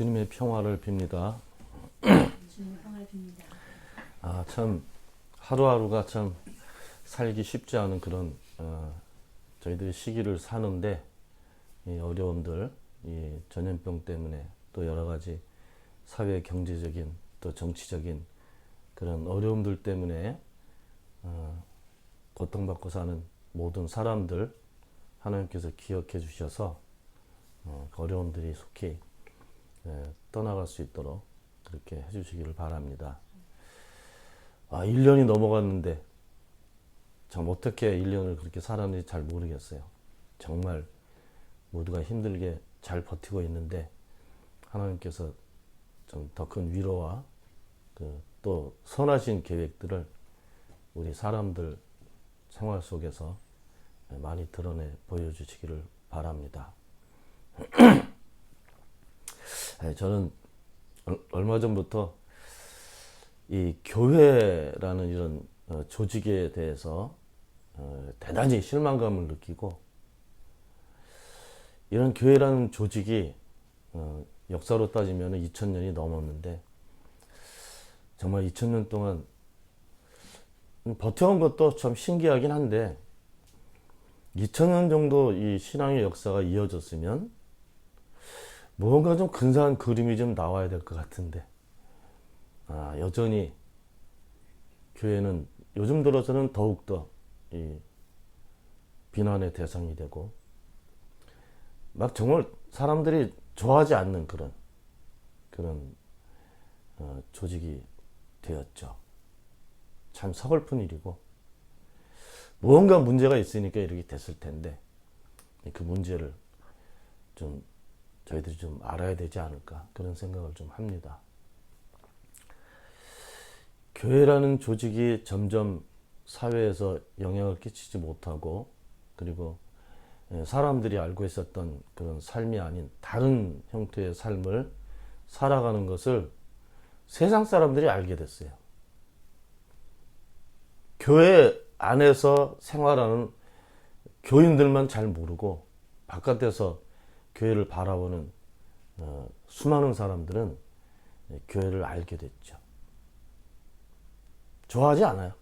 주님의 평화를 빕니다. 주님의 평화를 빕니다. 참 하루하루가 참 살기 쉽지 않은 그런 저희들이 시기를 사는데, 이 어려움들, 이 전염병 때문에 또 여러 가지 사회 경제적인 또 정치적인 그런 어려움들 때문에 고통받고 사는 모든 사람들 하나님께서 기억해 주셔서 그 어려움들이 속히 떠나갈 수 있도록 그렇게 해주시기를 바랍니다. 1년이 넘어갔는데 참 어떻게 1년을 그렇게 살았는지 잘 모르겠어요. 정말 모두가 힘들게 잘 버티고 있는데 하나님께서 좀 더 큰 위로와 또 선하신 계획들을 우리 사람들 생활 속에서 많이 드러내 보여주시기를 바랍니다. 저는 얼마 전부터 이 교회라는 이런 조직에 대해서 대단히 실망감을 느끼고, 이런 교회라는 조직이 역사로 따지면 2000년이 넘었는데 정말 2000년 동안 버텨온 것도 참 신기하긴 한데, 2000년 정도 이 신앙의 역사가 이어졌으면 뭔가 좀 근사한 그림이 좀 나와야 될 것 같은데, 여전히 교회는 요즘 들어서는 더욱더 이 비난의 대상이 되고, 막 정말 사람들이 좋아하지 않는 그런 조직이 되었죠. 참 서글픈 일이고, 무언가 문제가 있으니까 이렇게 됐을 텐데 그 문제를 좀 저희들이 좀 알아야 되지 않을까, 그런 생각을 좀 합니다. 교회라는 조직이 점점 사회에서 영향을 끼치지 못하고, 그리고 사람들이 알고 있었던 그런 삶이 아닌 다른 형태의 삶을 살아가는 것을 세상 사람들이 알게 됐어요. 교회 안에서 생활하는 교인들만 잘 모르고, 바깥에서 교회를 바라보는 수많은 사람들은 교회를 알게 됐죠. 좋아하지 않아요.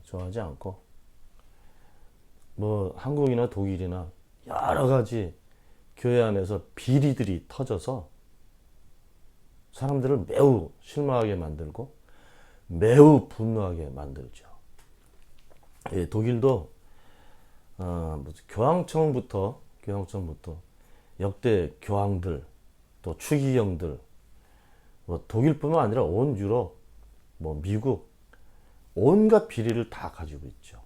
좋아하지 않고, 한국이나 독일이나 여러 가지 교회 안에서 비리들이 터져서 사람들을 매우 실망하게 만들고 매우 분노하게 만들죠. 독일도 교황청부터 역대 교황들, 또 추기경들, 독일뿐만 아니라 온 유럽, 미국, 온갖 비리를 다 가지고 있죠.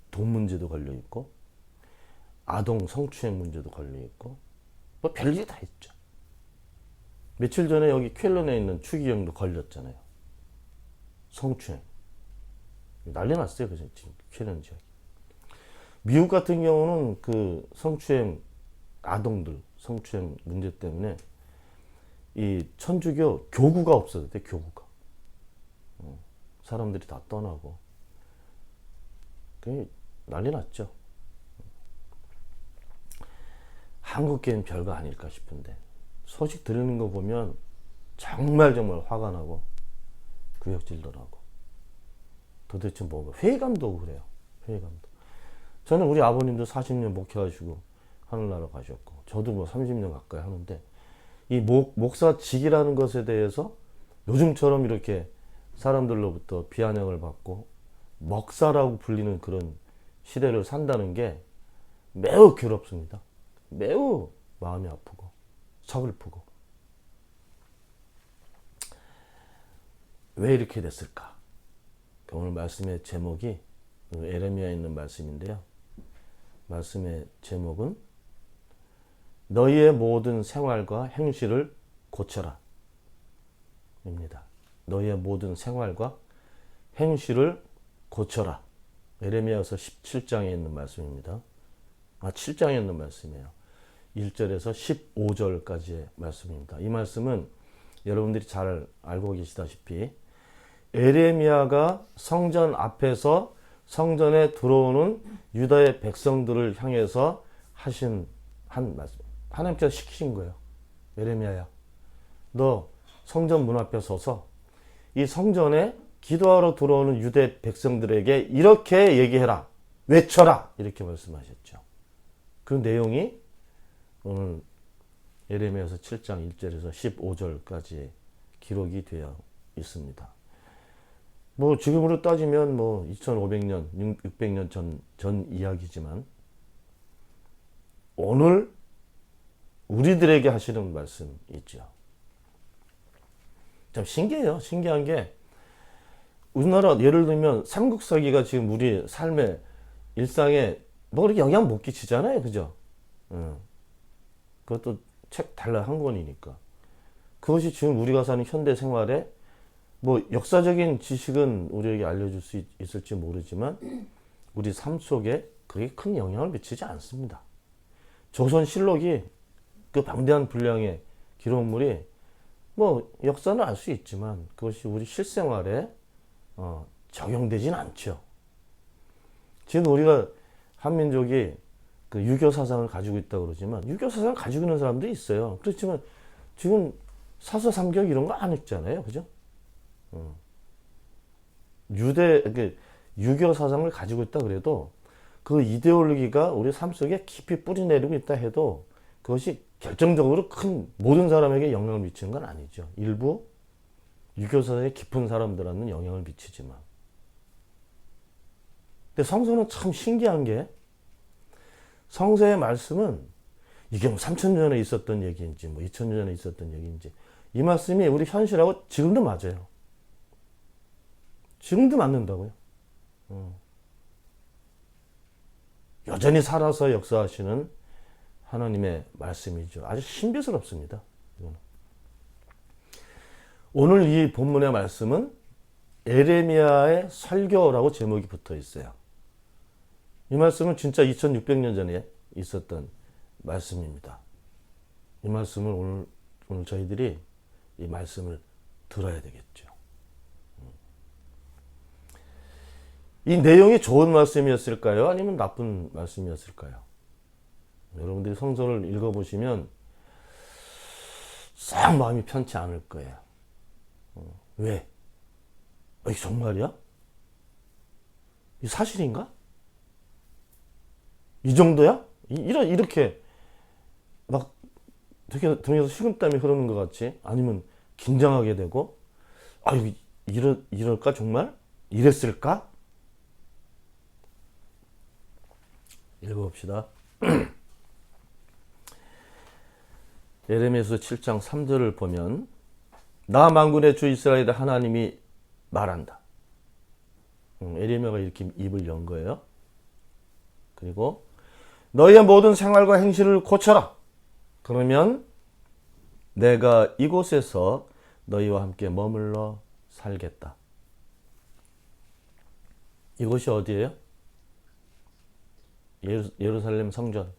돈 문제도 걸려 있고, 아동 성추행 문제도 걸려 있고, 별일이 다 있죠. 며칠 전에 여기 쾰른에 있는 추기경도 걸렸잖아요. 성추행 난리 났어요. 그래서 지금 쾰른 지역. 미국 같은 경우는 그 아동들 성추행 문제 때문에 이 천주교 교구가 없어졌대. 교구가. 사람들이 다 떠나고 난리 났죠. 한국 교회는 별거 아닐까 싶은데, 소식 들리는 거 보면 정말 화가 나고 구역질도 나고, 도대체 회의감도 오고 그래요. 회의감도. 저는 우리 아버님도 40년 목회하시고 하늘나라 가셨고, 저도 30년 가까이 하는데, 이 목사직이라는 것에 대해서 요즘처럼 이렇게 사람들로부터 비아냥을 받고 먹사라고 불리는 그런 시대를 산다는 게 매우 괴롭습니다. 매우 마음이 아프고 서글프고. 왜 이렇게 됐을까? 오늘 말씀의 제목이 에레미야에 있는 말씀인데요. 말씀의 제목은 너희의 모든 생활과 행실을 고쳐라 입니다. 너희의 모든 생활과 행실을 고쳐라. 에레미야서 17장에 있는 말씀입니다. 7장에 있는 말씀이에요. 1절에서 15절까지의 말씀입니다. 이 말씀은 여러분들이 잘 알고 계시다시피 에레미야가 성전 앞에서 성전에 들어오는 유다의 백성들을 향해서 하신 한 말씀. 하나님께서 시키신 거예요. 예레미야야, 너 성전 문 앞에 서서 이 성전에 기도하러 들어오는 유대 백성들에게 이렇게 얘기해라, 외쳐라, 이렇게 말씀하셨죠. 그 내용이 오늘 예레미야서 7장 1절에서 15절까지 기록이 되어 있습니다. 뭐 지금으로 따지면 뭐 2500년, 600년 전 이야기지만 오늘 우리들에게 하시는 말씀이죠. 참 신기해요. 신기한 게 우리나라 예를 들면 삼국사기가 지금 우리 삶의 일상에 뭐 그렇게 영향 못 끼치잖아요. 그죠? 그것도 책 달라 한 권이니까. 그것이 지금 우리가 사는 현대 생활에 뭐 역사적인 지식은 우리에게 알려줄 수 있을지 모르지만 우리 삶 속에 그게 큰 영향을 미치지 않습니다. 조선실록이 그 방대한 분량의 기록물이 뭐 역사는 알 수 있지만 그것이 우리 실생활에 적용되진 않죠. 지금 우리가 한민족이 그 유교 사상을 가지고 있다고 그러지만 유교 사상을 가지고 있는 사람도 있어요. 그렇지만 지금 사서삼경 이런 거 안 읽잖아요. 그죠? 유교 사상을 가지고 있다 그래도 그 이데올로기가 우리 삶 속에 깊이 뿌리 내리고 있다 해도 그것이 결정적으로 큰 모든 사람에게 영향을 미치는 건 아니죠. 일부 유교 사상이 깊은 사람들한테는 영향을 미치지만. 근데 성서는 참 신기한 게 성서의 말씀은 이게 뭐 3000년 전에 있었던 얘기인지 뭐 2000년 전에 있었던 얘기인지 이 말씀이 우리 현실하고 지금도 맞아요. 지금도 맞는다고요. 여전히 살아서 역사하시는 하나님의 말씀이죠. 아주 신비스럽습니다. 오늘 이 본문의 말씀은 에레미야의 설교라고 제목이 붙어 있어요. 이 말씀은 진짜 2600년 전에 있었던 말씀입니다. 이 말씀을 오늘 저희들이 이 말씀을 들어야 되겠죠. 이 내용이 좋은 말씀이었을까요? 아니면 나쁜 말씀이었을까요? 여러분들이 성서를 읽어보시면 싹 마음이 편치 않을 거예요. 왜? 이게 정말이야? 이 사실인가? 이 정도야? 이렇게 막 되게 등에서 식은땀이 흐르는 것 같이 아니면 긴장하게 되고 이럴까 정말? 이랬을까? 읽어봅시다. 예레미야서 7장 3절을 보면 나 만군의 주 이스라엘의 하나님이 말한다. 에레미야가 이렇게 입을 연 거예요. 그리고 너희의 모든 생활과 행실을 고쳐라. 그러면 내가 이곳에서 너희와 함께 머물러 살겠다. 이곳이 어디예요? 예루살렘 성전.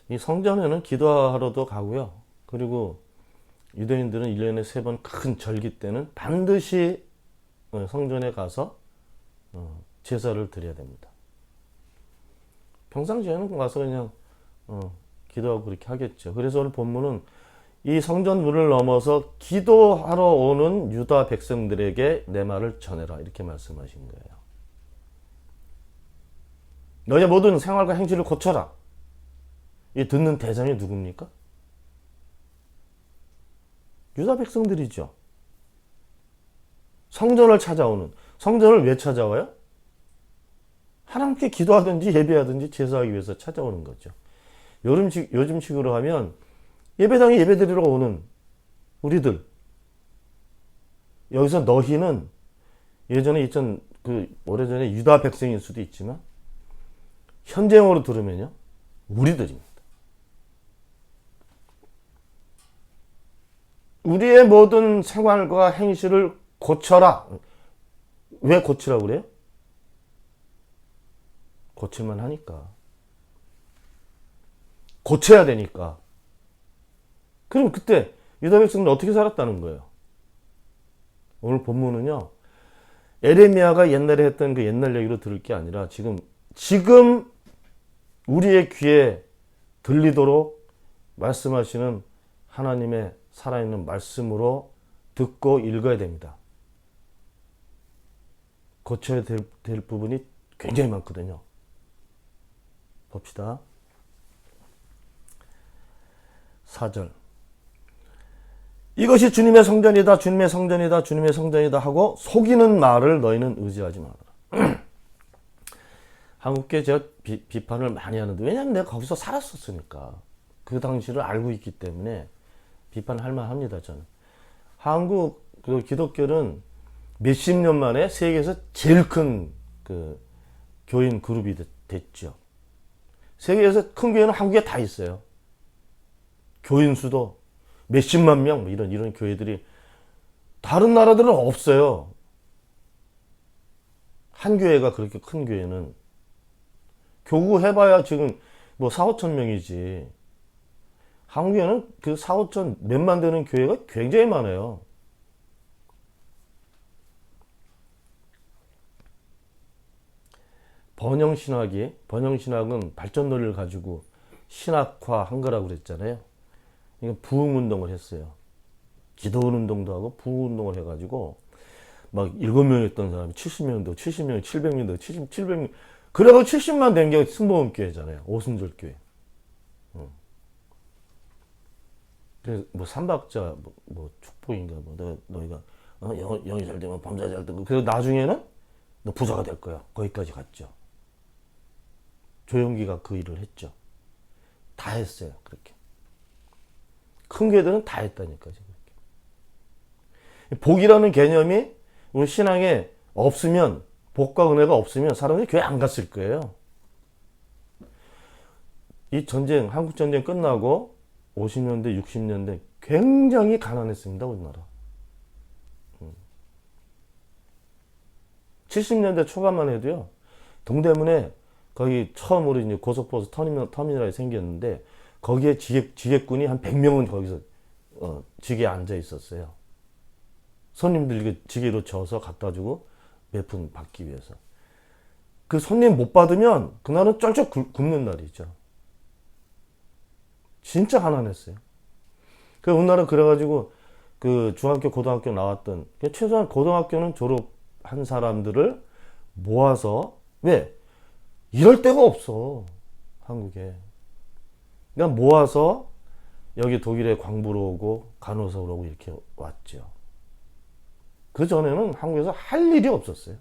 이 성전에는 기도하러도 가고요. 그리고 유대인들은 1년에 3번 큰 절기 때는 반드시 성전에 가서 제사를 드려야 됩니다. 평상시에는 가서 그냥 기도하고 그렇게 하겠죠. 그래서 오늘 본문은 이 성전 문을 넘어서 기도하러 오는 유다 백성들에게 내 말을 전해라 이렇게 말씀하신 거예요. 너의 모든 생활과 행실을 고쳐라. 이 듣는 대상이 누굽니까? 유다 백성들이죠. 성전을 찾아오는. 성전을 왜 찾아와요? 하나님께 기도하든지 예배하든지 제사하기 위해서 찾아오는 거죠. 요즘식으로 하면 예배당에 예배드리러 오는 우리들. 여기서 너희는 예전에 오래전에 유다 백성일 수도 있지만 현재형으로 들으면요. 우리들입니다. 우리의 모든 생활과 행실을 고쳐라. 왜 고치라고 그래요? 고칠만 하니까. 고쳐야 되니까. 그럼 그때 유다 백성은 어떻게 살았다는 거예요? 오늘 본문은요. 에레미야가 옛날에 했던 그 옛날 얘기로 들을 게 아니라 지금 지금 우리의 귀에 들리도록 말씀하시는 하나님의 살아있는 말씀으로 듣고 읽어야 됩니다. 고쳐야 될 부분이 굉장히 많거든요. 봅시다. 4절. 이것이 주님의 성전이다, 주님의 성전이다, 주님의 성전이다 하고 속이는 말을 너희는 의지하지 말아라. 한국계 제가 비판을 많이 하는데, 왜냐하면 내가 거기서 살았었으니까. 그 당시를 알고 있기 때문에 비판할 만합니다, 저는. 한국 그 기독교는 몇십 년 만에 세계에서 제일 큰 그 교인 그룹이 됐죠. 세계에서 큰 교회는 한국에 다 있어요. 교인 수도 몇십만 명, 이런 교회들이 다른 나라들은 없어요. 한 교회가 그렇게 큰 교회는 교구 해봐야 지금 뭐 4, 5천 명이지. 한국에는 그 4, 5천 몇만 되는 교회가 굉장히 많아요. 번영신학은 발전 논리를 가지고 신학화한 거라고 그랬잖아요. 그러니까 부흥운동을 했어요. 기도운동도 하고 부흥운동을 해가지고 막 7명이었던 사람이 70명 되고 70명, 700명 되고 700명. 그래가지고 70만 된 게 승보원교회잖아요. 오순절교회. 그래서 뭐 삼박자 뭐 축복인가 뭐 너희가 영이 잘 되면 범사 잘 되고, 그래서 나중에는 너 부자가 될 거야. 거기까지 갔죠. 조용기가 그 일을 했죠. 다 했어요. 그렇게. 큰 교회들은 다 했다니까요. 복이라는 개념이 우리 신앙에 없으면, 복과 은혜가 없으면 사람들이 교회 안 갔을 거예요. 이 전쟁, 한국 전쟁 끝나고 50년대, 60년대 굉장히 가난했습니다, 우리나라. 70년대 초반만 해도요, 동대문에 거기 처음으로 이제 고속버스 터미널이 생겼는데, 거기에 지게꾼이 한 100명은 거기서 지게에 앉아 있었어요. 손님들 이게 지게로 져서 갖다 주고 몇 푼 받기 위해서. 그 손님 못 받으면 그날은 쩔쩔 굶는 날이죠. 진짜 가난했어요. 그래서 우리나라 그래가지고 그 중학교, 고등학교 나왔던, 최소한 고등학교는 졸업한 사람들을 모아서, 왜? 이럴 데가 없어, 한국에. 그러니까 모아서 여기 독일에 광부로 오고 간호사로 오고 이렇게 왔죠. 그 전에는 한국에서 할 일이 없었어요.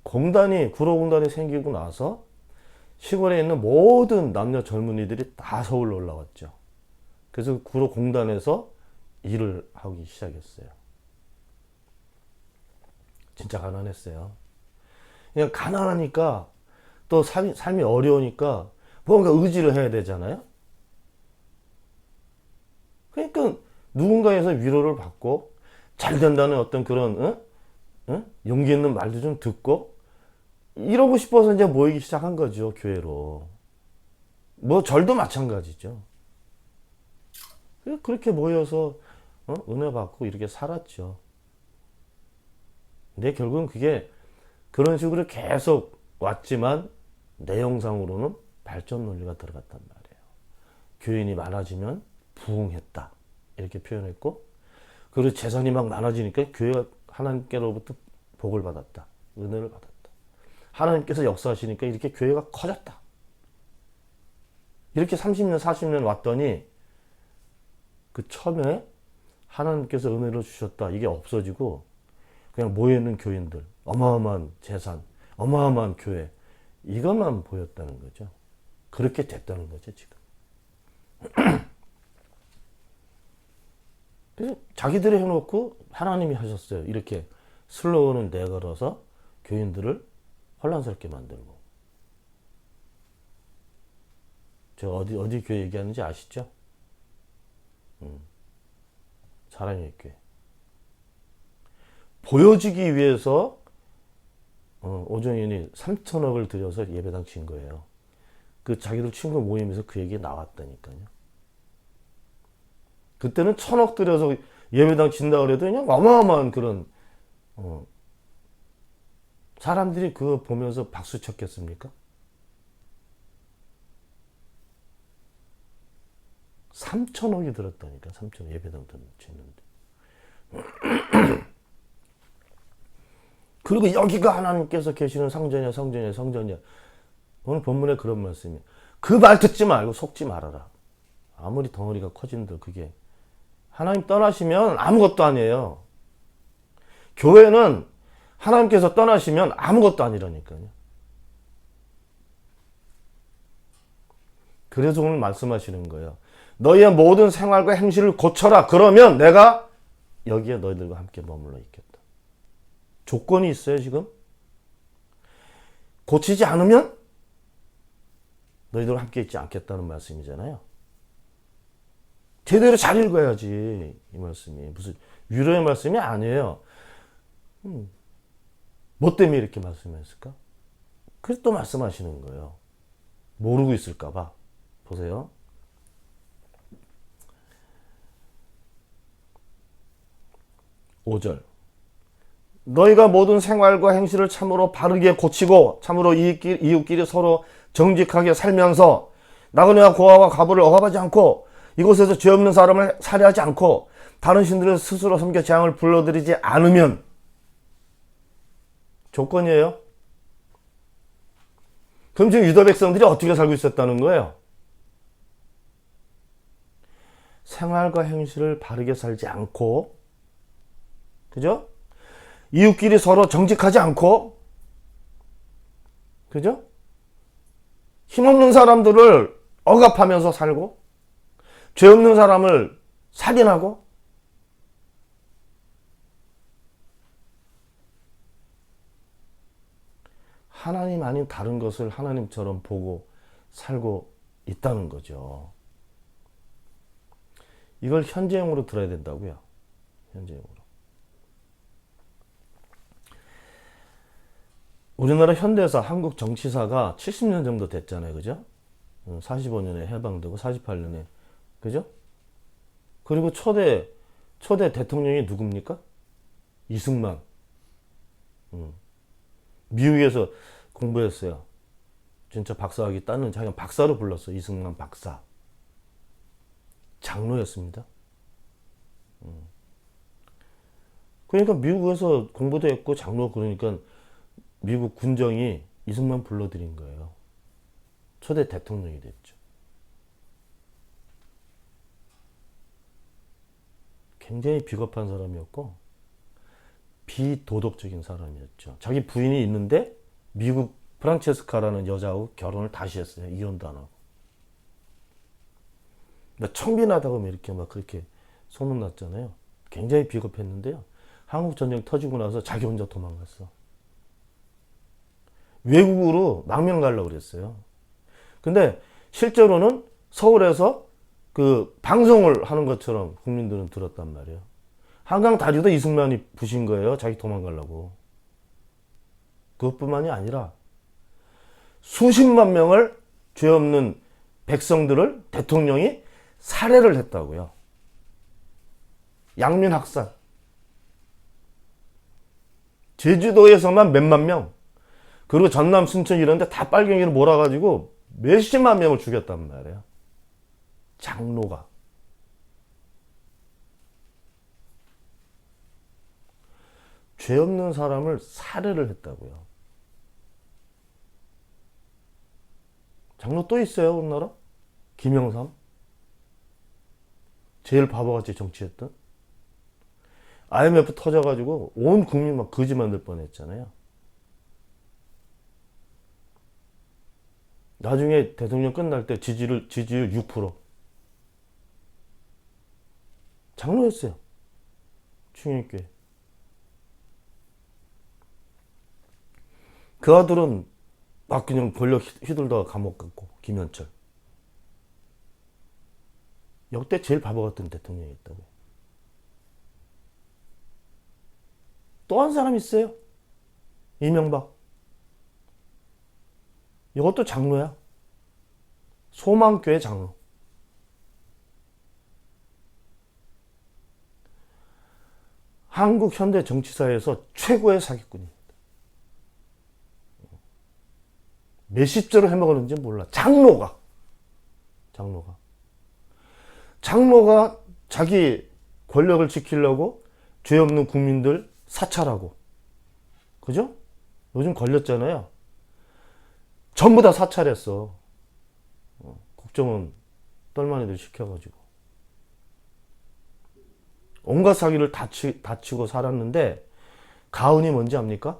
구로공단이 생기고 나서 시골에 있는 모든 남녀 젊은이들이 다 서울로 올라왔죠. 그래서 구로공단에서 일을 하기 시작했어요. 진짜 가난했어요. 그냥 가난하니까, 또 삶이 어려우니까 뭔가 의지를 해야 되잖아요. 그러니까 누군가에서 위로를 받고 잘 된다는 어떤 그런 용기 있는 말도 좀 듣고 이러고 싶어서 이제 모이기 시작한 거죠, 교회로. 뭐 절도 마찬가지죠. 그렇게 모여서 은혜 받고 이렇게 살았죠. 근데 결국은 그게 그런 식으로 계속 왔지만 내용상으로는 발전 논리가 들어갔단 말이에요. 교인이 많아지면 부흥했다, 이렇게 표현했고, 그리고 재산이 막 많아지니까 교회가 하나님께로부터 복을 받았다, 은혜를 받았다. 하나님께서 역사하시니까 이렇게 교회가 커졌다. 이렇게 30년, 40년 왔더니 그 처음에 하나님께서 은혜를 주셨다, 이게 없어지고 그냥 모여있는 교인들, 어마어마한 재산, 어마어마한 교회, 이것만 보였다는 거죠. 그렇게 됐다는 거죠, 지금. 그래서 자기들이 해놓고 하나님이 하셨어요. 이렇게 슬로건을 내걸어서 교인들을 혼란스럽게 만들고. 저 어디 교회 얘기하는지 아시죠? 사랑의 교회. 보여지기 위해서 오정현이 3천억을 들여서 예배당 친 거예요. 그 자기들 친구 모임에서 그 얘기 나왔다니까요. 그때는 1,000억 들여서 예배당 친다 그래도 그냥 어마어마한 그런 사람들이 그거 보면서 박수 쳤겠습니까? 3천억이 들었다니까. 3천억 예배당 짓는데. 그리고 여기가 하나님께서 계시는 성전이야, 성전이야, 성전이야. 오늘 본문에 그런 말씀이. 그 말 듣지 말고 속지 말아라. 아무리 덩어리가 커진들 그게 하나님 떠나시면 아무것도 아니에요. 교회는 하나님께서 떠나시면 아무것도 아니라니까요. 그래서 오늘 말씀하시는 거예요. 너희의 모든 생활과 행실을 고쳐라. 그러면 내가 여기에 너희들과 함께 머물러 있겠다. 조건이 있어요, 지금? 고치지 않으면 너희들과 함께 있지 않겠다는 말씀이잖아요. 제대로 잘 읽어야지, 이 말씀이. 무슨 위로의 말씀이 아니에요. 뭐 때문에 이렇게 말씀했을까? 그래서 또 말씀하시는 거예요. 모르고 있을까봐. 보세요. (5절) 너희가 모든 생활과 행실을 참으로 바르게 고치고 참으로 이웃끼리 서로 정직하게 살면서 나그네와 고아와 과부를 억압하지 않고 이곳에서 죄 없는 사람을 살해하지 않고 다른 신들을 스스로 섬겨 재앙을 불러들이지 않으면 조건이에요. 그럼 지금 유다 백성들이 어떻게 살고 있었다는 거예요? 생활과 행실을 바르게 살지 않고, 그죠? 이웃끼리 서로 정직하지 않고, 그죠? 힘없는 사람들을 억압하면서 살고, 죄 없는 사람을 살인하고, 하나님 아닌 다른 것을 하나님처럼 보고 살고 있다는 거죠. 이걸 현재형으로 들어야 된다고요. 현재형으로. 우리나라 현대사, 한국 정치사가 70년 정도 됐잖아요. 그죠? 45년에 해방되고 48년에. 그죠? 그리고 초대 대통령이 누굽니까? 이승만. 미국에서 공부했어요. 진짜 박사학위 따는 자기가 박사로 불렀어. 이승만 박사. 장로였습니다. 그러니까 미국에서 공부도 했고 장로 그러니까 미국 군정이 이승만 불러들인 거예요. 초대 대통령이 됐죠. 굉장히 비겁한 사람이었고 비도덕적인 사람이었죠. 자기 부인이 있는데 미국 프란체스카라는 여자하고 결혼을 다시 했어요. 이혼도 안 하고. 청빈하다고 이렇게 막 그렇게 소문났잖아요. 굉장히 비겁했는데요. 한국 전쟁 터지고 나서 자기 혼자 도망갔어. 외국으로 망명 가려고 그랬어요. 근데 실제로는 서울에서 그 방송을 하는 것처럼 국민들은 들었단 말이에요. 한강 다리도 이승만이 부신 거예요. 자기 도망가려고. 그것뿐만이 아니라 수십만 명을 죄 없는 백성들을 대통령이 살해를 했다고요. 양민학살. 제주도에서만 몇만 명, 그리고 전남, 순천 이런 데 다 빨갱이를 몰아가지고 몇십만 명을 죽였단 말이에요. 장로가. 죄 없는 사람을 살해를 했다고요. 장로 또 있어요, 우리나라? 김영삼. 제일 바보같이 정치했던. IMF 터져가지고 온 국민 막 거지 만들 뻔했잖아요. 나중에 대통령 끝날 때 지지율 6%. 장로였어요. 충영교회. 그 아들은 막 그냥 권력 휘둘다가 감옥 갔고, 김현철. 역대 제일 바보 같은 대통령이었다고. 또 한 사람 있어요. 이명박. 이것도 장로야. 소망교회 장로. 한국 현대 정치사에서 최고의 사기꾼입니다. 몇십조를 해먹었는지 몰라. 장로가 자기 권력을 지키려고 죄 없는 국민들 사찰하고, 그죠? 요즘 걸렸잖아요. 전부 다 사찰했어. 국정원 똘마니들 시켜가지고. 온갖 사기를 다치고 살았는데, 가훈이 뭔지 압니까?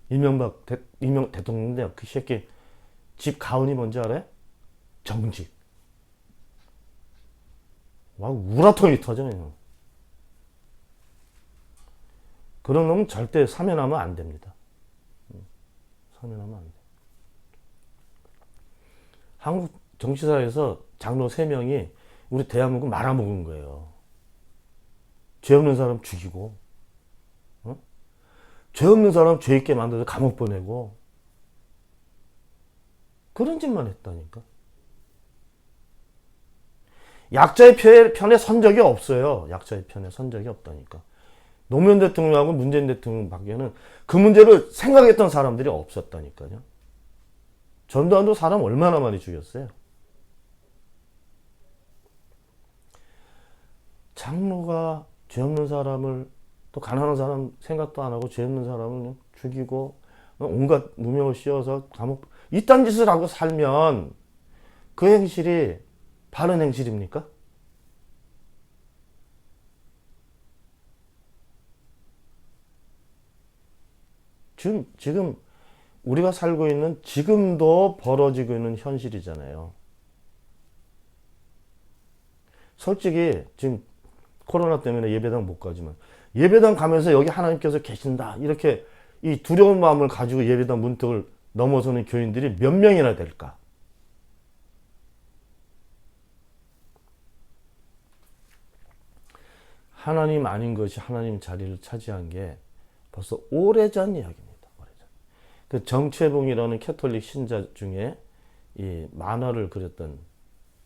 이명박 대통령인데, 그 새끼 집 가훈이 뭔지 알아요? 정직. 막 우라통이 터져요. 그런 놈은 절대 사면하면 안 됩니다. 사면하면 안 돼. 한국 정치사에서 장로 3명이 우리 대한민국 말아먹은 거예요. 죄 없는 사람 죽이고, 죄 없는 사람 죄 있게 만들어서 감옥 보내고, 그런 짓만 했다니까. 약자의 편에 선 적이 없어요. 약자의 편에 선 적이 없다니까. 노무현 대통령하고 문재인 대통령 밖에는 그 문제를 생각했던 사람들이 없었다니까요. 전두환도 사람 얼마나 많이 죽였어요. 장로가 죄 없는 사람을, 또 가난한 사람 생각도 안 하고 죄 없는 사람을 죽이고 온갖 누명을 씌워서 감옥, 이딴 짓을 하고 살면 그 행실이 바른 행실입니까? 지금 우리가 살고 있는, 지금도 벌어지고 있는 현실이잖아요. 솔직히 지금 코로나 때문에 예배당 못 가지만, 예배당 가면서 여기 하나님께서 계신다, 이렇게 이 두려운 마음을 가지고 예배당 문턱을 넘어서는 교인들이 몇 명이나 될까? 하나님 아닌 것이 하나님 자리를 차지한 게 벌써 오래전 이야기입니다. 오래전. 그 정채봉이라는 캐톨릭 신자 중에 이 만화를 그렸던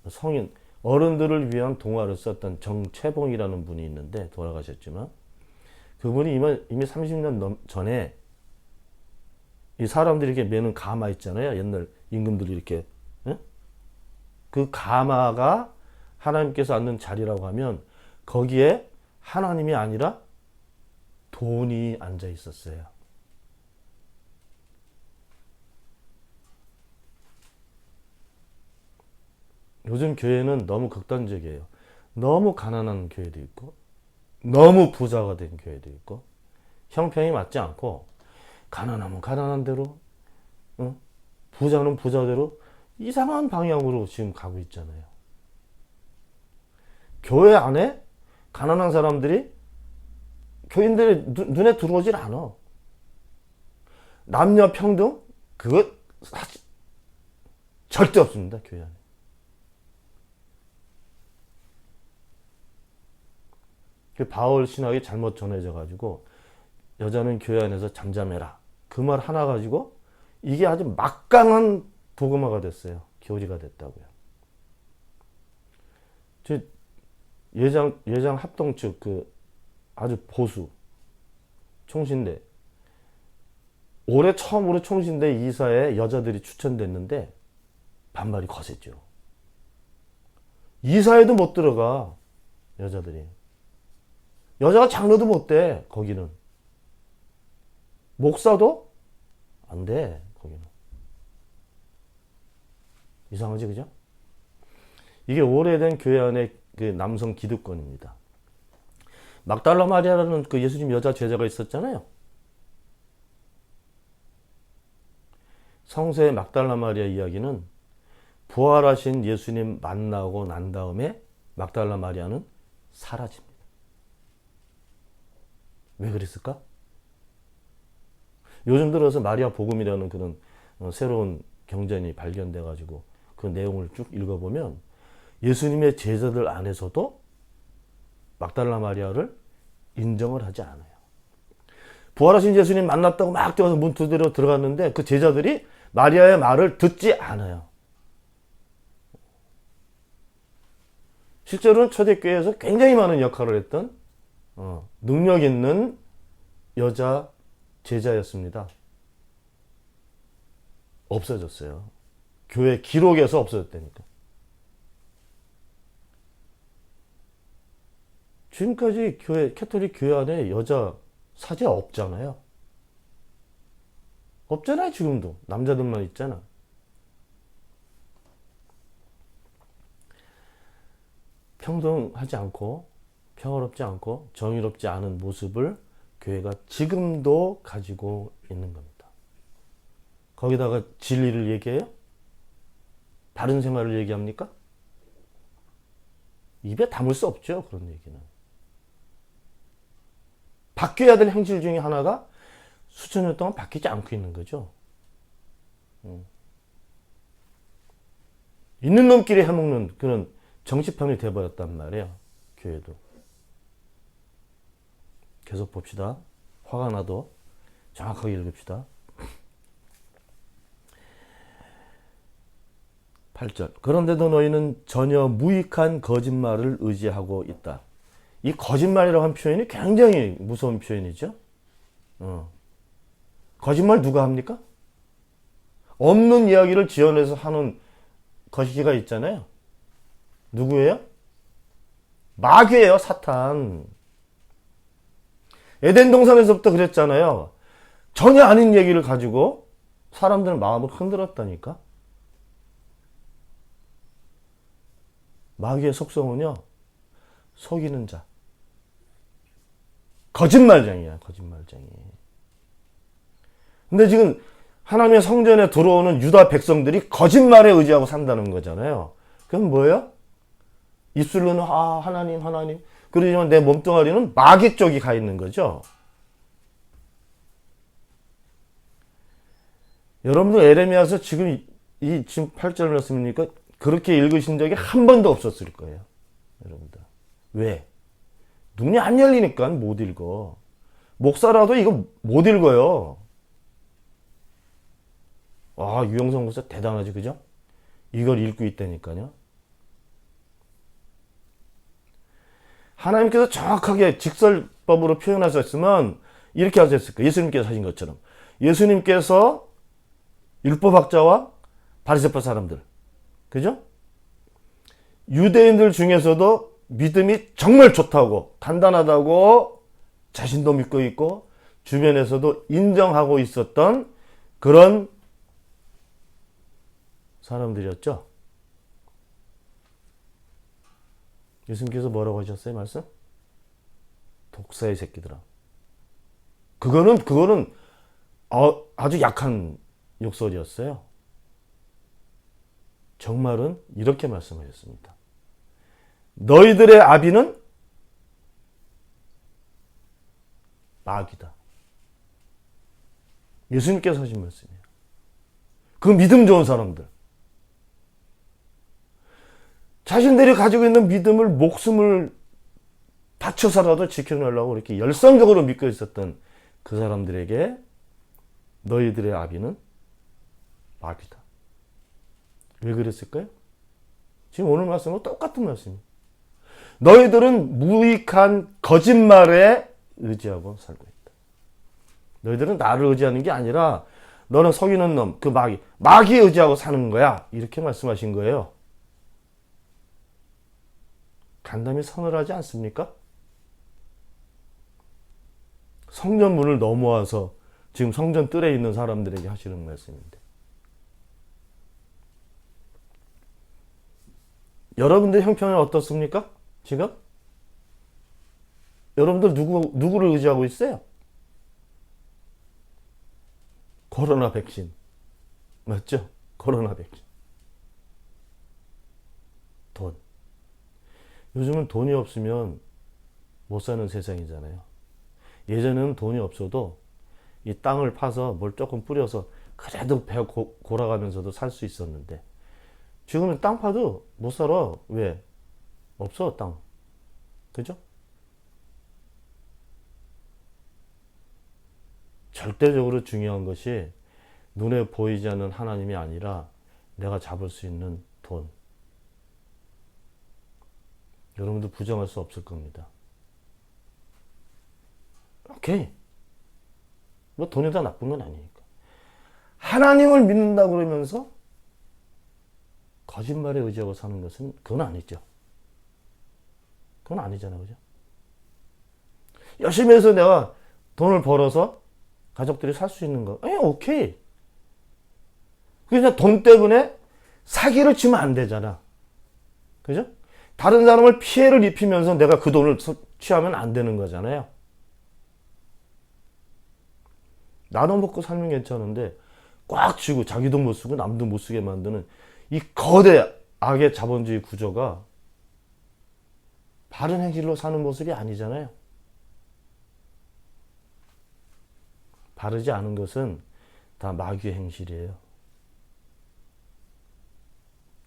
성인, 어른들을 위한 동화를 썼던 정채봉이라는 분이 있는데, 돌아가셨지만, 그분이 이미 30년 전에 이 사람들이 이렇게 매는 가마 있잖아요. 옛날 임금들이 이렇게, 예? 그 가마가 하나님께서 앉는 자리라고 하면 거기에 하나님이 아니라 돈이 앉아 있었어요. 요즘 교회는 너무 극단적이에요. 너무 가난한 교회도 있고, 너무 부자가 된 교회도 있고, 형평이 맞지 않고, 가난하면 가난한 대로, 부자는 부자대로 이상한 방향으로 지금 가고 있잖아요. 교회 안에 가난한 사람들이 교인들의 눈에 들어오질 않아. 남녀 평등? 그거 절대 없습니다, 교회 안에. 그 바울 신학이 잘못 전해져 가지고, 여자는 교회 안에서 잠잠해라, 그 말 하나 가지고 이게 아주 막강한 복음화가 됐어요. 교리가 됐다고요. 예장 합동 측 그 아주 보수 총신대, 올해 처음으로 총신대 이사에 여자들이 추천됐는데 반발이 거셌죠. 이사에도 못 들어가, 여자들이. 여자가 장로도 못 돼, 거기는. 목사도 안 돼, 거기는. 이상하지, 그죠? 이게 오래된 교회 안의 그 남성 기득권입니다. 막달라 마리아라는 그 예수님 여자 제자가 있었잖아요. 성서의 막달라 마리아 이야기는 부활하신 예수님 만나고 난 다음에 막달라 마리아는 사라집니다. 왜 그랬을까? 요즘 들어서 마리아 복음이라는 그런 새로운 경전이 발견돼 가지고 그 내용을 쭉 읽어보면 예수님의 제자들 안에서도 막달라 마리아를 인정을 하지 않아요. 부활하신 예수님 만났다고 막 뛰어서 문 두드려 들어갔는데 그 제자들이 마리아의 말을 듣지 않아요. 실제로는 초대교회에서 굉장히 많은 역할을 했던 능력 있는 여자 제자였습니다. 없어졌어요. 교회 기록에서 없어졌다니까. 지금까지 캐톨릭 교회 안에 여자 사제 없잖아요. 없잖아요, 지금도. 남자들만 있잖아. 평등하지 않고, 평화롭지 않고, 정의롭지 않은 모습을 교회가 지금도 가지고 있는 겁니다. 거기다가 진리를 얘기해요? 바른 생활을 얘기합니까? 입에 담을 수 없죠, 그런 얘기는. 바뀌어야 될 행실 중에 하나가 수천 년 동안 바뀌지 않고 있는 거죠. 있는 놈끼리 해먹는 그런 정치판이 돼버렸단 말이에요. 교회도. 계속 봅시다. 화가 나도 정확하게 읽읍시다. 8절. 그런데도 너희는 전혀 무익한 거짓말을 의지하고 있다. 이 거짓말이라고 하는 표현이 굉장히 무서운 표현이죠. 거짓말 누가 합니까? 없는 이야기를 지어내서 하는 거시기가 있잖아요. 누구예요? 마귀예요, 사탄. 에덴 동산에서부터 그랬잖아요. 전혀 아닌 얘기를 가지고 사람들 마음을 흔들었다니까. 마귀의 속성은요, 속이는 자. 거짓말쟁이야, 거짓말쟁이. 근데 지금 하나님의 성전에 들어오는 유다 백성들이 거짓말에 의지하고 산다는 거잖아요. 그럼 뭐예요? 입술로는 하나님, 하나님. 그러지만 내 몸뚱아리는 마귀 쪽이 가 있는 거죠. 여러분들 에레미야서 지금 지금 8절 말씀이니까 그렇게 읽으신 적이 한 번도 없었을 거예요. 여러분들. 왜? 눈이 안 열리니까 못 읽어. 목사라도 이거 못 읽어요. 유영성 목사 대단하지, 그죠? 이걸 읽고 있다니까요. 하나님께서 정확하게 직설법으로 표현하셨으면 이렇게 하셨을 거예요. 예수님께서 하신 것처럼. 예수님께서 율법학자와 바리새파 사람들, 그죠? 유대인들 중에서도 믿음이 정말 좋다고, 단단하다고 자신도 믿고 있고 주변에서도 인정하고 있었던 그런 사람들이었죠. 예수님께서 뭐라고 하셨어요, 말씀? 독사의 새끼들아. 그거는 아주 약한 욕설이었어요. 정말은 이렇게 말씀하셨습니다. 너희들의 아비는 마귀다. 예수님께서 하신 말씀이에요. 그 믿음 좋은 사람들. 자신들이 가지고 있는 믿음을 목숨을 바쳐서라도 지켜내려고 이렇게 열성적으로 믿고 있었던 그 사람들에게 너희들의 아비는 마귀다. 왜 그랬을까요? 지금 오늘 말씀은 똑같은 말씀이에요. 너희들은 무익한 거짓말에 의지하고 살고 있다. 너희들은 나를 의지하는 게 아니라 너는 속이는 놈, 그 마귀에 의지하고 사는 거야. 이렇게 말씀하신 거예요. 간담이 서늘하지 않습니까? 성전 문을 넘어와서 지금 성전 뜰에 있는 사람들에게 하시는 말씀인데. 여러분들 형편은 어떻습니까? 지금? 여러분들 누구를 의지하고 있어요? 코로나 백신. 맞죠? 코로나 백신. 돈. 요즘은 돈이 없으면 못 사는 세상이잖아요. 예전에는 돈이 없어도 이 땅을 파서 뭘 조금 뿌려서 그래도 배 골아가면서도 살 수 있었는데 지금은 땅 파도 못 살아. 왜? 없어, 땅. 그죠? 절대적으로 중요한 것이 눈에 보이지 않는 하나님이 아니라 내가 잡을 수 있는 돈. 여러분도 부정할 수 없을 겁니다. 오케이. 뭐 돈이 다 나쁜 건 아니니까. 하나님을 믿는다 그러면서 거짓말에 의지하고 사는 것은 그건 아니죠. 그건 아니잖아요. 그죠? 열심히 해서 내가 돈을 벌어서 가족들이 살 수 있는 거. 오케이. 그래서 돈 때문에 사기를 치면 안 되잖아. 그죠? 다른 사람을 피해를 입히면서 내가 그 돈을 취하면 안 되는 거잖아요. 나눠 먹고 살면 괜찮은데 꽉 쥐고 자기도 못 쓰고 남도 못 쓰게 만드는 이 거대 악의 자본주의 구조가 바른 행실로 사는 모습이 아니잖아요. 바르지 않은 것은 다 마귀의 행실이에요.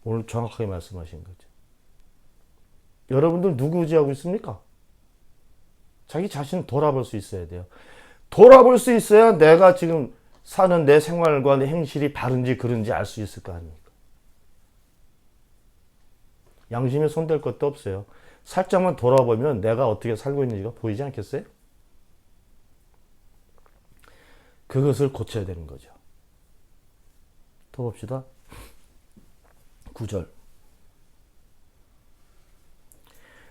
오늘 정확하게 말씀하신 거죠. 여러분들 누구 의지하고 있습니까? 자기 자신 돌아볼 수 있어야 돼요. 돌아볼 수 있어야 내가 지금 사는 내 생활과 내 행실이 바른지 그른지 알 수 있을 거 아닙니까? 양심에 손댈 것도 없어요. 살짝만 돌아보면 내가 어떻게 살고 있는지가 보이지 않겠어요? 그것을 고쳐야 되는 거죠. 더 봅시다. 9절.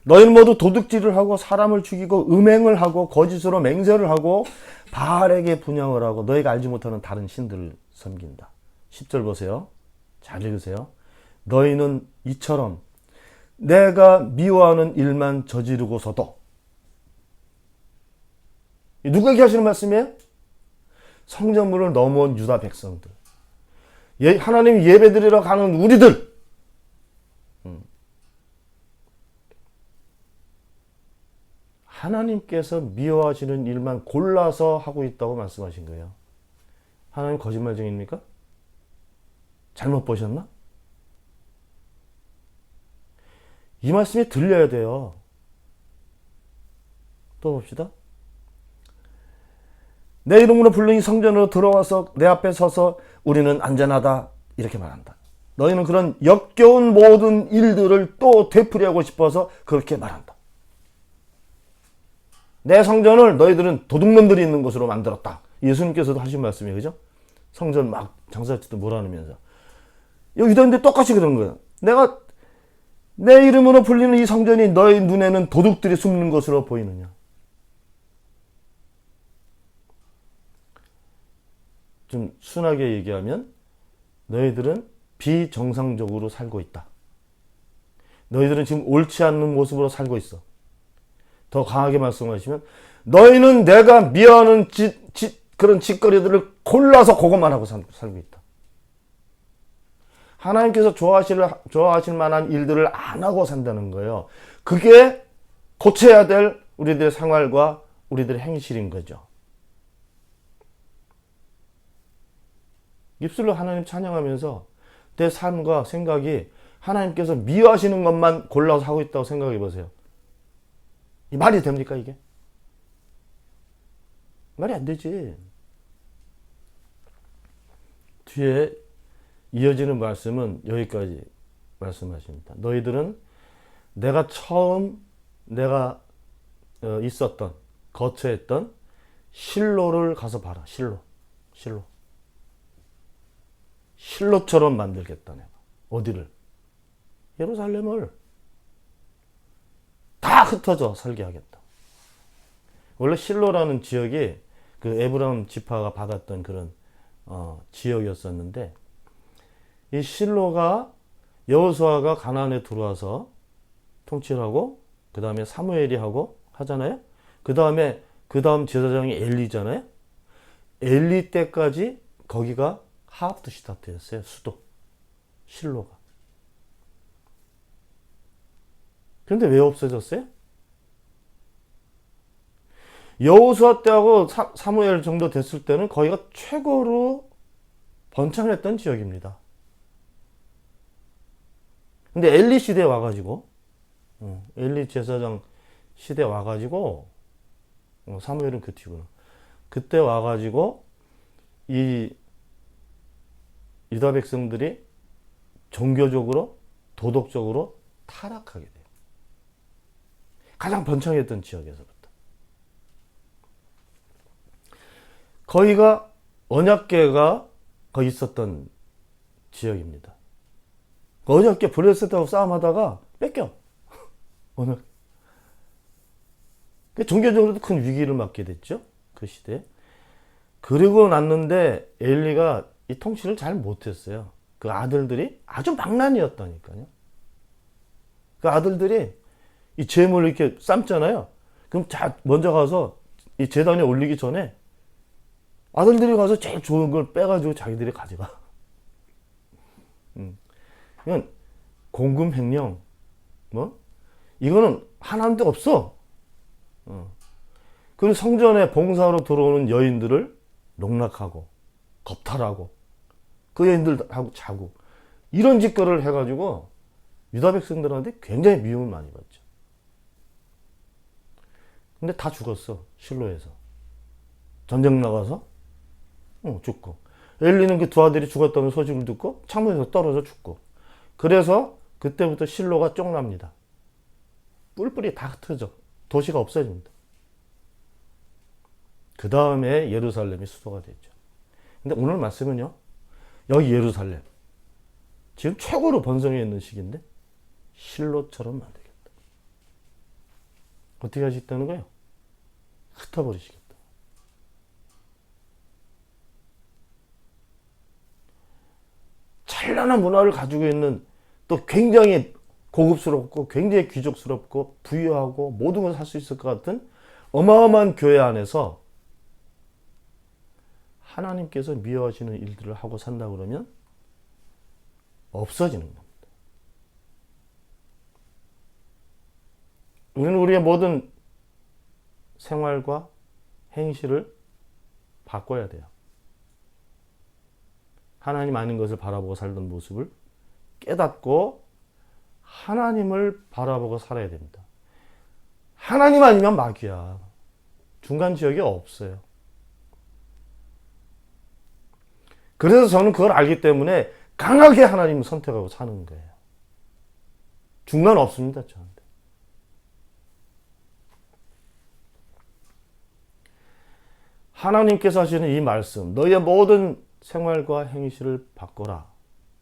너희는 모두 도둑질을 하고 사람을 죽이고 음행을 하고 거짓으로 맹세를 하고 바알에게 분향을 하고 너희가 알지 못하는 다른 신들을 섬긴다. 10절 보세요. 잘 읽으세요. 너희는 이처럼 내가 미워하는 일만 저지르고서도, 누구에게 하시는 말씀이에요? 성전문을 넘어온 유다 백성들, 하나님 예배드리러 가는 우리들, 하나님께서 미워하시는 일만 골라서 하고 있다고 말씀하신 거예요. 하나님 거짓말쟁이입니까? 잘못 보셨나? 이 말씀이 들려야 돼요. 또 봅시다. 내 이름으로 불린 성전으로 들어와서 내 앞에 서서 우리는 안전하다 이렇게 말한다. 너희는 그런 역겨운 모든 일들을 또 되풀이하고 싶어서 그렇게 말한다. 내 성전을 너희들은 도둑놈들이 있는 곳으로 만들었다. 예수님께서도 하신 말씀이에요. 그죠? 성전 막 장사할지도 몰아내면서. 여기도 똑같이 그런 거예요. 내가 내 이름으로 불리는 이 성전이 너희 눈에는 도둑들이 숨는 것으로 보이느냐. 좀 순하게 얘기하면 너희들은 비정상적으로 살고 있다. 너희들은 지금 옳지 않는 모습으로 살고 있어. 더 강하게 말씀하시면 너희는 내가 미워하는 그런 짓거리들을 골라서 그것만 하고 살고 있다. 하나님께서 좋아하실 만한 일들을 안 하고 산다는 거예요. 그게 고쳐야 될 우리들의 생활과 우리들의 행실인 거죠. 입술로 하나님 찬양하면서 내 삶과 생각이 하나님께서 미워하시는 것만 골라서 하고 있다고 생각해 보세요. 이 말이 됩니까, 이게? 말이 안 되지. 뒤에 이어지는 말씀은 여기까지 말씀하십니다. 너희들은 내가 처음 있었던, 거처했던 실로를 가서 봐라. 실로처럼 만들겠다, 내가. 어디를? 예루살렘을 다 흩어져 살게 하겠다. 원래 실로라는 지역이 그 에브라임 지파가 받았던 그런 지역이었었는데, 이 실로가 여호수아가 가나안에 들어와서 통치를 하고 그 다음에 사무엘이 하고 하잖아요. 그 다음 제사장이 엘리잖아요. 엘리 때까지 거기가 하프트시타트였어요. 수도 실로가. 그런데 왜 없어졌어요? 여호수아 때하고 사무엘 정도 됐을 때는 거기가 최고로 번창했던 지역입니다. 근데 엘리 시대에 와가지고, 엘리 제사장 시대에 와가지고, 사무엘은 그 뒤구나. 그때 와가지고 이 유다 백성들이 종교적으로, 도덕적으로 타락하게 돼요. 가장 번창했던 지역에서부터. 거기가 언약궤가 거기 있었던 지역입니다. 어저께 블레셋하고 싸움하다가 뺏겨. 오늘. 종교적으로도 큰 위기를 맞게 됐죠. 그 시대에. 그리고 났는데 엘리가 이 통치를 잘 못했어요. 그 아들들이 아주 망나니였다니까요. 그 아들들이 이 재물을 이렇게 삶잖아요. 그럼 먼저 가서 이 제단에 올리기 전에 아들들이 가서 제일 좋은 걸 빼가지고 자기들이 가져가. 이건 공금횡령, 이거는 하나님도 없어. 그리고 성전에 봉사로 들어오는 여인들을 농락하고, 겁탈하고, 그 여인들하고 자고, 이런 짓거리를 해가지고 유다 백성들한테 굉장히 미움을 많이 받죠. 근데 다 죽었어, 실로에서. 전쟁 나가서 죽고. 엘리는 그 두 아들이 죽었다는 소식을 듣고 창문에서 떨어져 죽고. 그래서 그때부터 실로가 쫑납니다. 뿔뿔이 다 흩어져. 도시가 없어집니다. 그 다음에 예루살렘이 수도가 됐죠. 근데 오늘 말씀은요, 여기 예루살렘, 지금 최고로 번성해 있는 시기인데 실로처럼 만들겠다. 어떻게 하시겠다는 거예요? 흩어버리시겠다. 찬란한 문화를 가지고 있는, 또 굉장히 고급스럽고 굉장히 귀족스럽고 부유하고 모든 걸 살 수 있을 것 같은 어마어마한 교회 안에서 하나님께서 미워하시는 일들을 하고 산다 그러면 없어지는 겁니다. 우리는 우리의 모든 생활과 행실을 바꿔야 돼요. 하나님 아닌 것을 바라보고 살던 모습을 깨닫고 하나님을 바라보고 살아야 됩니다. 하나님 아니면 마귀야. 중간 지역이 없어요. 그래서 저는 그걸 알기 때문에 강하게 하나님을 선택하고 사는 거예요. 중간 없습니다, 저한테. 하나님께서 하시는 이 말씀, 너희의 모든 생활과 행실을 바꿔라.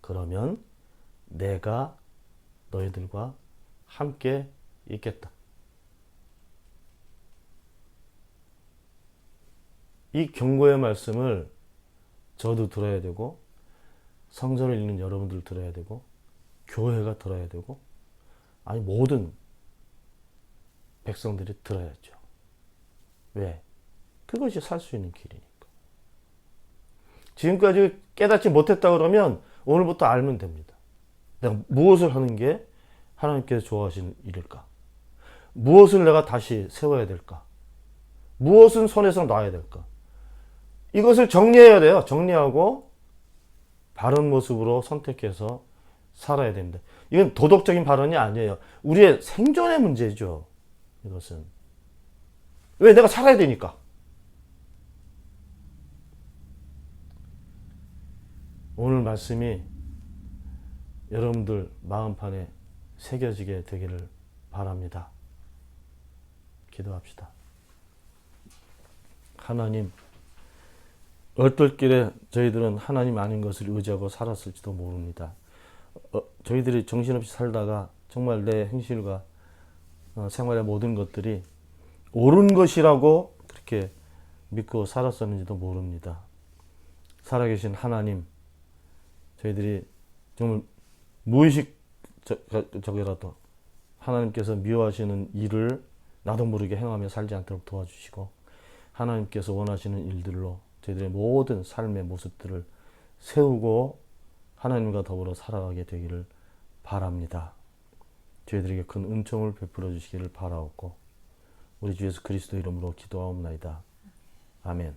그러면 내가 너희들과 함께 있겠다. 이 경고의 말씀을 저도 들어야 되고, 성전을 읽는 여러분들 들어야 되고, 교회가 들어야 되고, 아니 모든 백성들이 들어야죠. 왜? 그것이 살 수 있는 길이니까. 지금까지 깨닫지 못했다 그러면 오늘부터 알면 됩니다. 내가 무엇을 하는 게 하나님께서 좋아하시는 일일까? 무엇을 내가 다시 세워야 될까? 무엇은 손에서 놔야 될까? 이것을 정리해야 돼요. 정리하고 바른 모습으로 선택해서 살아야 됩니다. 이건 도덕적인 발언이 아니에요. 우리의 생존의 문제죠. 이것은. 왜? 내가 살아야 되니까. 오늘 말씀이 여러분들 마음판에 새겨지게 되기를 바랍니다. 기도합시다. 하나님, 얼떨결에 저희들은 하나님 아닌 것을 의지하고 살았을지도 모릅니다. 저희들이 정신없이 살다가 정말 내 행실과 생활의 모든 것들이 옳은 것이라고 그렇게 믿고 살았었는지도 모릅니다. 살아계신 하나님, 저희들이 정말 무의식적이라도 하나님께서 미워하시는 일을 나도 모르게 행하며 살지 않도록 도와주시고, 하나님께서 원하시는 일들로 저희들의 모든 삶의 모습들을 세우고 하나님과 더불어 살아가게 되기를 바랍니다. 저희들에게 큰 은총을 베풀어 주시기를 바라옵고, 우리 주 예수 그리스도 이름으로 기도하옵나이다. 아멘.